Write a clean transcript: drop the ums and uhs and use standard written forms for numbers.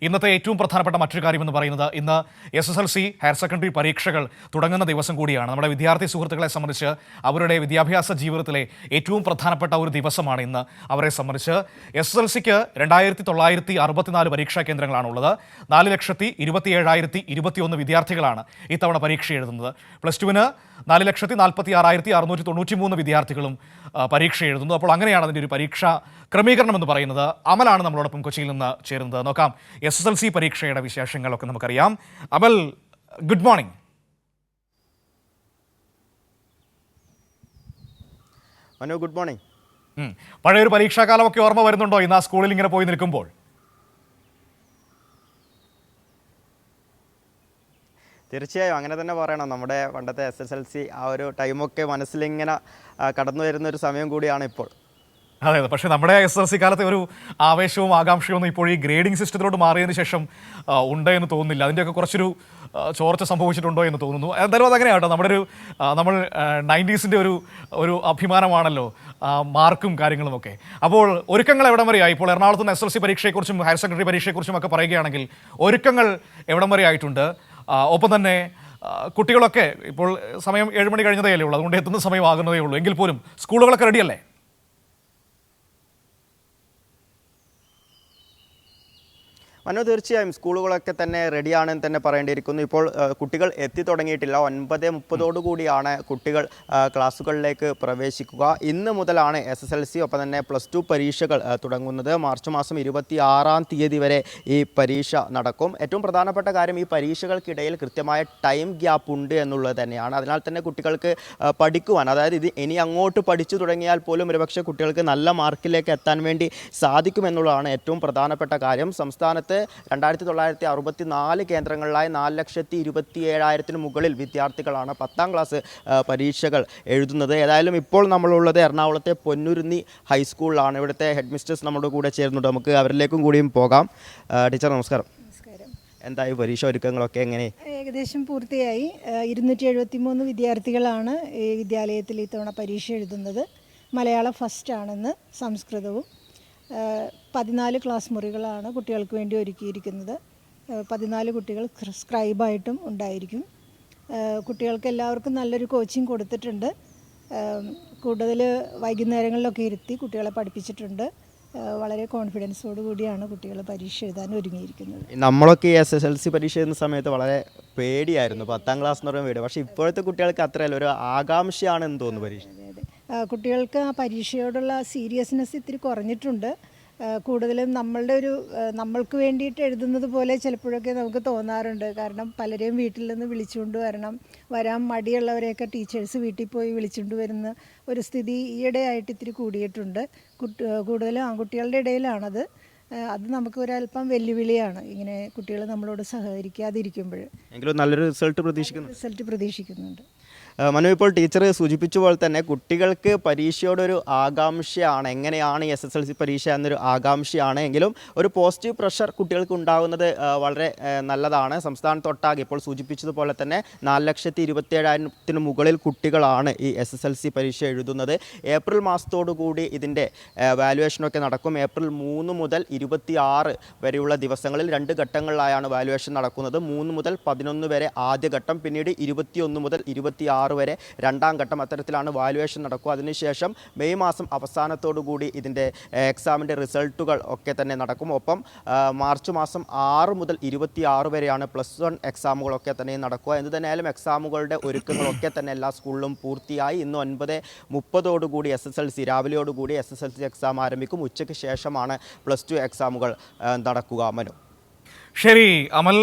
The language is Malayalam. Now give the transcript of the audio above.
ഇന്നത്തെ ഏറ്റവും പ്രധാനപ്പെട്ട മറ്റൊരു കാര്യമെന്ന് പറയുന്നത് ഇന്ന് SSLC ഹയർ സെക്കൻഡറി പരീക്ഷകൾ തുടങ്ങുന്ന ദിവസം കൂടിയാണ്. നമ്മുടെ വിദ്യാർത്ഥി സുഹൃത്തുക്കളെ സംബന്ധിച്ച് അവരുടെ വിദ്യാഭ്യാസ ജീവിതത്തിലെ ഏറ്റവും പ്രധാനപ്പെട്ട ഒരു ദിവസമാണ് ഇന്ന് അവരെ സംബന്ധിച്ച്. SSLCക്ക് 2964 പരീക്ഷാ കേന്ദ്രങ്ങളാണുള്ളത്. 4,27,021 വിദ്യാർത്ഥികളാണ് ഇത്തവണ പരീക്ഷ എഴുതുന്നത്. പ്ലസ് ടുവിന് 4,46,693 വിദ്യാർത്ഥികളും പരീക്ഷ എഴുതുന്നു. അപ്പോൾ അങ്ങനെയാണ് അതിൻ്റെ ഒരു പരീക്ഷാ ക്രമീകരണം എന്ന് പറയുന്നത്. അമലാണ് നമ്മളോടൊപ്പം കൊച്ചിയിൽ നിന്ന് ചേരുന്നത്. നോക്കാം SSLC പരീക്ഷയുടെ വിശേഷങ്ങളൊക്കെ നമുക്കറിയാം. Amal, good morning. Manu, good morning. പഴയൊരു പരീക്ഷാകാലമൊക്കെ ഓർമ്മ വരുന്നുണ്ടോ ഇന്ന് ആ സ്കൂളിൽ ഇങ്ങനെ പോയി നിൽക്കുമ്പോൾ? തീർച്ചയായും അങ്ങനെ തന്നെ പറയണം. നമ്മുടെ പണ്ടത്തെ SSLC ആ ഒരു ടൈമൊക്കെ മനസ്സിലിങ്ങനെ കടന്നു വരുന്ന ഒരു സമയം കൂടിയാണ് ഇപ്പോൾ. അതെ, പക്ഷേ നമ്മുടെ SSLC കാലത്തെ ഒരു ആവേശവും ആകാംക്ഷയും ഒന്നും ഇപ്പോൾ ഈ ഗ്രേഡിംഗ് സിസ്റ്റത്തിലോട്ട് മാറിയതിന് ശേഷം ഉണ്ട് എന്ന് തോന്നുന്നില്ല. അതിൻ്റെയൊക്കെ കുറച്ചൊരു ചോർച്ച സംഭവിച്ചിട്ടുണ്ടോ എന്ന് തോന്നുന്നു. എന്തായാലും അതങ്ങനെയാട്ടോ, നമ്മൾ 90s ഒരു അഭിമാനമാണല്ലോ മാർക്കും കാര്യങ്ങളുമൊക്കെ. അപ്പോൾ ഒരുക്കങ്ങൾ എവിടം വരെയായി? ഇപ്പോൾ എറണാകുളത്ത് നിന്ന് SSLC പരീക്ഷയെക്കുറിച്ചും ഹയർ സെക്കൻഡറി പരീക്ഷയെക്കുറിച്ചും ഒക്കെ പറയുകയാണെങ്കിൽ ഒരുക്കങ്ങൾ എവിടം വരെ ആയിട്ടുണ്ട്? ഒപ്പം തന്നെ കുട്ടികളൊക്കെ ഇപ്പോൾ സമയം 7 മണി കഴിഞ്ഞതേ ഉള്ളൂ, അതുകൊണ്ട് എത്തുന്ന സമയമാകുന്നതേ ഉള്ളൂ. എങ്കിൽ പോലും സ്കൂളുകളൊക്കെ റെഡിയല്ലേ? മനു, തീർച്ചയായും സ്കൂളുകളൊക്കെ തന്നെ റെഡിയാണെന്ന് തന്നെ പറയേണ്ടിയിരിക്കുന്നു. ഇപ്പോൾ കുട്ടികൾ എത്തി തുടങ്ങിയിട്ടില്ല. 9:30 കുട്ടികൾ ക്ലാസ്സുകളിലേക്ക് പ്രവേശിക്കുക. ഇന്ന് മുതലാണ് SSLC ഒപ്പം തന്നെ പ്ലസ് 2 പരീക്ഷകൾ തുടങ്ങുന്നത്. മാർച്ച് മാസം 26-ാം തീയതി വരെ ഈ പരീക്ഷ നടക്കും. ഏറ്റവും പ്രധാനപ്പെട്ട കാര്യം, ഈ പരീക്ഷകൾക്കിടയിൽ കൃത്യമായ ടൈം ഗ്യാപ്പ് ഉണ്ട് എന്നുള്ളത് തന്നെയാണ്. അതിനാൽ തന്നെ കുട്ടികൾക്ക് പഠിക്കുവാൻ, അതായത് ഇനി അങ്ങോട്ട് പഠിച്ചു തുടങ്ങിയാൽ പോലും ഒരുപക്ഷെ കുട്ടികൾക്ക് നല്ല മാർക്കിലേക്ക് എത്താൻ വേണ്ടി സാധിക്കുമെന്നുള്ളതാണ് ഏറ്റവും പ്രധാനപ്പെട്ട കാര്യം. സംസ്ഥാനത്ത് 2964 കേന്ദ്രങ്ങളിലായി 4,27,000 മുകളിൽ വിദ്യാർത്ഥികളാണ് 10ാം ക്ലാസ് പരീക്ഷകൾ എഴുതുന്നത്. ഏതായാലും ഇപ്പോൾ നമ്മളുള്ളത് എറണാകുളത്തെ പൊന്നുരുന്നി ഹൈസ്കൂളിലാണ്. ഇവിടുത്തെ ഹെഡ് മിസ്റ്റേഴ്സ് നമ്മുടെ കൂടെ ചേരുന്നുണ്ട്. നമുക്ക് അവരിലേക്കും കൂടിയും പോകാം. ടീച്ചർ, നമസ്കാരം. എന്തായി പരീക്ഷ ഒരുക്കങ്ങളൊക്കെ എങ്ങനെ? ഏകദേശം പൂർത്തിയായി. 273 വിദ്യാർത്ഥികളാണ് ഈ വിദ്യാലയത്തിൽ ഇത്തവണ പരീക്ഷ എഴുതുന്നത്. മലയാളം ഫസ്റ്റ് ആണെന്ന്, സംസ്കൃതവും. 14 ക്ലാസ് മുറികളാണ് കുട്ടികൾക്ക് വേണ്ടി ഒരുക്കിയിരിക്കുന്നത്. 14 കുട്ടികൾ സ്ക്രൈബായിട്ടും ഉണ്ടായിരിക്കും. കുട്ടികൾക്ക് എല്ലാവർക്കും നല്ലൊരു കോച്ചിങ് കൊടുത്തിട്ടുണ്ട്. കൂടുതൽ വൈകുന്നേരങ്ങളിലൊക്കെ ഇരുത്തി കുട്ടികളെ പഠിപ്പിച്ചിട്ടുണ്ട്. വളരെ കോൺഫിഡൻസോടു കൂടിയാണ് കുട്ടികൾ പരീക്ഷ എഴുതാൻ ഒരുങ്ങിയിരിക്കുന്നത്. നമ്മളൊക്കെ ഈ SSLC പരീക്ഷ എഴുതുന്ന സമയത്ത് വളരെ പേടിയായിരുന്നു, 10ാം ക്ലാസ് എന്ന് പറയുമ്പോൾ പേടി. പക്ഷേ ഇപ്പോഴത്തെ കുട്ടികൾക്ക് അത്രയല്ല, ഒരു ആകാംക്ഷയാണെന്ന് തോന്നുന്നു പരീക്ഷ. കുട്ടികൾക്ക് ആ പരീക്ഷയോടുള്ള സീരിയസ്നെസ് ഇത്തിരി കുറഞ്ഞിട്ടുണ്ട്. കൂടുതലും നമ്മൾക്ക് വേണ്ടിയിട്ട് എഴുതുന്നത് പോലെ ചിലപ്പോഴൊക്കെ നമുക്ക് തോന്നാറുണ്ട്. കാരണം പലരെയും വീട്ടിൽ നിന്ന് വിളിച്ചുകൊണ്ട് വരാൻ മടിയുള്ളവരെയൊക്കെ ടീച്ചേഴ്സ് വീട്ടിൽ പോയി വിളിച്ചുകൊണ്ട് വരുന്ന ഒരു സ്ഥിതി ഈയിടെയായിട്ട് ഇത്തിരി കൂടിയിട്ടുണ്ട്. കൂടുതലും ആൺകുട്ടികളുടെ ഇടയിലാണത്. അത് നമുക്ക് ഒരല്പം വെല്ലുവിളിയാണ്, ഇങ്ങനെ കുട്ടികൾ നമ്മളോട് സഹകരിക്കാതിരിക്കുമ്പോൾ. എങ്കിലും നല്ലൊരു റിസൾട്ട് പ്രതീക്ഷിക്കുന്നുണ്ട്. മനു, ഇപ്പോൾ ടീച്ചർ സൂചിപ്പിച്ച പോലെ തന്നെ കുട്ടികൾക്ക് പരീക്ഷയോടൊരു ആകാംക്ഷയാണ്. എങ്ങനെയാണ് SSLC പരീക്ഷ എന്നൊരു ആകാംക്ഷയാണ്. എങ്കിലും ഒരു പോസിറ്റീവ് പ്രഷർ കുട്ടികൾക്ക് ഉണ്ടാകുന്നത് വളരെ നല്ലതാണ്. സംസ്ഥാനത്തൊട്ടാകെ ഇപ്പോൾ സൂചിപ്പിച്ചതുപോലെ തന്നെ 4,27,000 മുകളിൽ കുട്ടികളാണ് ഈ SSLC പരീക്ഷ എഴുതുന്നത്. ഏപ്രിൽ മാസത്തോടു കൂടി ഇതിൻ്റെ വാല്യുവേഷനൊക്കെ നടക്കും. ഏപ്രിൽ 3 മുതൽ 26 വരെയുള്ള ദിവസങ്ങളിൽ 2 ഘട്ടങ്ങളിലായാണ് വാല്യുവേഷൻ നടക്കുന്നത്. 3 മുതൽ 11 വരെ ആദ്യഘട്ടം, പിന്നീട് 21 മുതൽ 26 വരെ രണ്ടാം ഘട്ടം. അത്തരത്തിലാണ് വാല്യുവേഷൻ നടക്കുക. അതിനുശേഷം മെയ് മാസം അവസാനത്തോടു കൂടി ഇതിൻ്റെ എക്സാമിൻ്റെ റിസൾട്ടുകൾ ഒക്കെ തന്നെ നടക്കും. ഒപ്പം മാർച്ച് മാസം 6 മുതൽ 26 വരെയാണ് പ്ലസ് 1 എക്സാമുകളൊക്കെ തന്നെ നടക്കുക. എന്ത് തന്നെയായാലും എക്സാമുകളുടെ ഒരുക്കങ്ങളൊക്കെ തന്നെ എല്ലാ സ്കൂളിലും പൂർത്തിയായി. ഇന്ന് 9:30 SSLC രാവിലെയോടുകൂടി SSLC എക്സാം ആരംഭിക്കും. ഉച്ചയ്ക്ക് ശേഷമാണ് പ്ലസ് 2 എക്സാമുകൾ നടക്കുക. മനു, ശരി അമൽ.